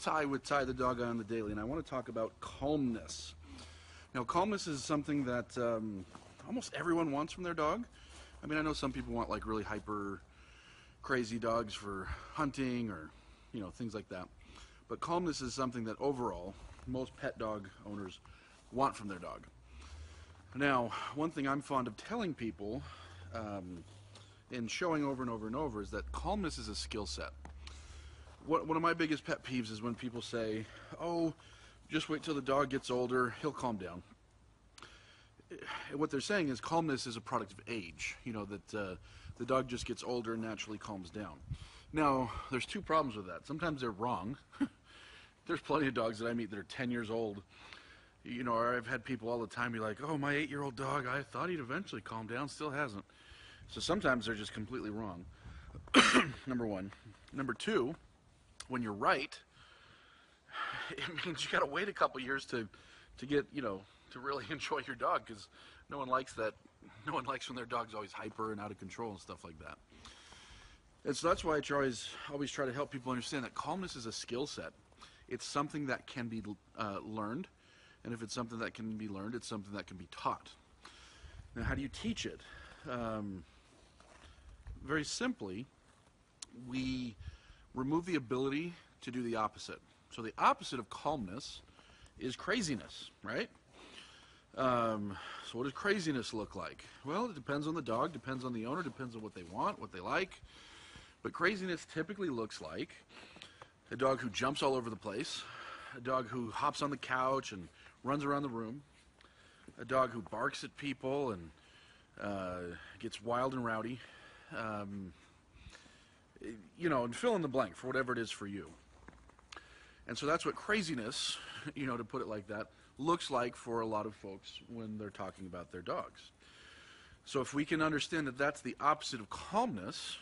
Ty with Ty the Dog on the Daily, and I want to talk about calmness. Now, calmness is something that almost everyone wants from their dog. I mean, I know some people want like really hyper crazy dogs for hunting or, things like that. But calmness is something that overall most pet dog owners want from their dog. Now, one thing I'm fond of telling people and showing over and over and over is that calmness is a skill set. One of my biggest pet peeves is when people say, oh, just wait till the dog gets older, he'll calm down. What they're saying is calmness is a product of age, that the dog just gets older and naturally calms down. Now, there's two problems with that. Sometimes they're wrong. There's plenty of dogs that I meet that are 10 years old, or I've had people all the time be like, oh, my 8-year-old dog, I thought he'd eventually calm down, still hasn't. So sometimes they're just completely wrong, number one. Number two, when you're right, it means you got to wait a couple years to get, to really enjoy your dog, because no one likes that. No one likes when their dog's always hyper and out of control and stuff like that. And so that's why I always try to help people understand that calmness is a skill set. It's something that can be learned, and if it's something that can be learned, it's something that can be taught. Now, how do you teach it? Very simply, we remove the ability to do the opposite. So the opposite of calmness is craziness, right? So what does craziness look like? Well, it depends on the dog, depends on the owner, depends on what they want, what they like. But craziness typically looks like a dog who jumps all over the place, a dog who hops on the couch and runs around the room, a dog who barks at people and gets wild and rowdy, and fill in the blank for whatever it is for you. And so that's what craziness, to put it like that, looks like for a lot of folks when they're talking about their dogs. So if we can understand that that's the opposite of calmness,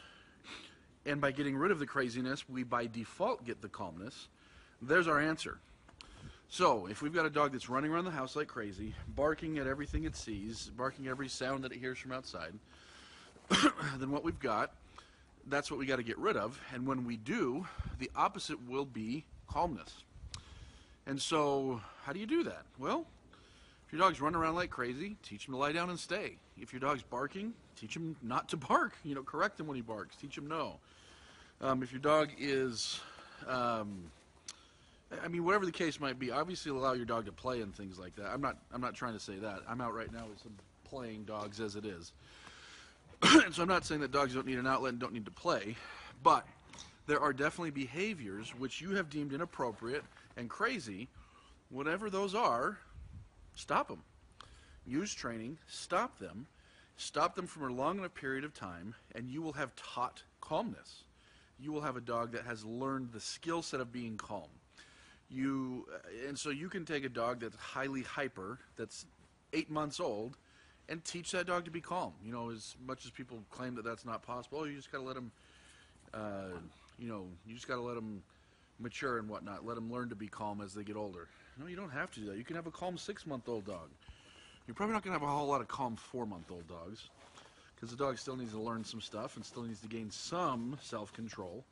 and by getting rid of the craziness, we by default get the calmness, there's our answer. So if we've got a dog that's running around the house like crazy, barking at everything it sees, barking every sound that it hears from outside, then what we've got, that's what we got to get rid of. And when we do, the opposite will be calmness. And so how do you do that? Well, if your dog's running around like crazy, teach him to lie down and stay. If your dog's barking, teach him not to bark. Correct him when he barks. Teach him no. If your dog is, whatever the case might be, obviously allow your dog to play and things like that. I'm not trying to say that. I'm out right now with some playing dogs as it is. And so I'm not saying that dogs don't need an outlet and don't need to play, but there are definitely behaviors which you have deemed inappropriate and crazy. Whatever those are, stop them. Use training, stop them for a long enough period of time, and you will have taught calmness. You will have a dog that has learned the skill set of being calm. And so you can take a dog that's highly hyper, that's 8 months old, and teach that dog to be calm. As much as people claim that that's not possible, you just got to let them, you just got to let them mature and whatnot. Let them learn to be calm as they get older. No, you don't have to do that. You can have a calm 6-month-old dog. You're probably not going to have a whole lot of calm 4-month-old dogs, because the dog still needs to learn some stuff and still needs to gain some self-control.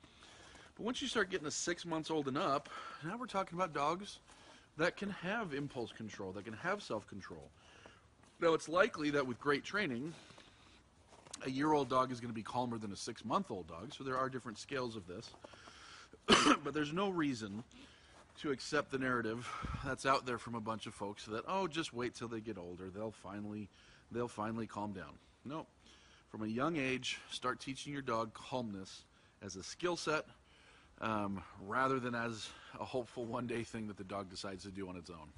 But once you start getting a 6 months old and up, now we're talking about dogs that can have impulse control, that can have self-control. Now, it's likely that with great training, a year-old dog is going to be calmer than a 6-month-old dog, so there are different scales of this. But there's no reason to accept the narrative that's out there from a bunch of folks that, oh, just wait till they get older, they'll finally calm down. No. From a young age, start teaching your dog calmness as a skill set, rather than as a hopeful one-day thing that the dog decides to do on its own.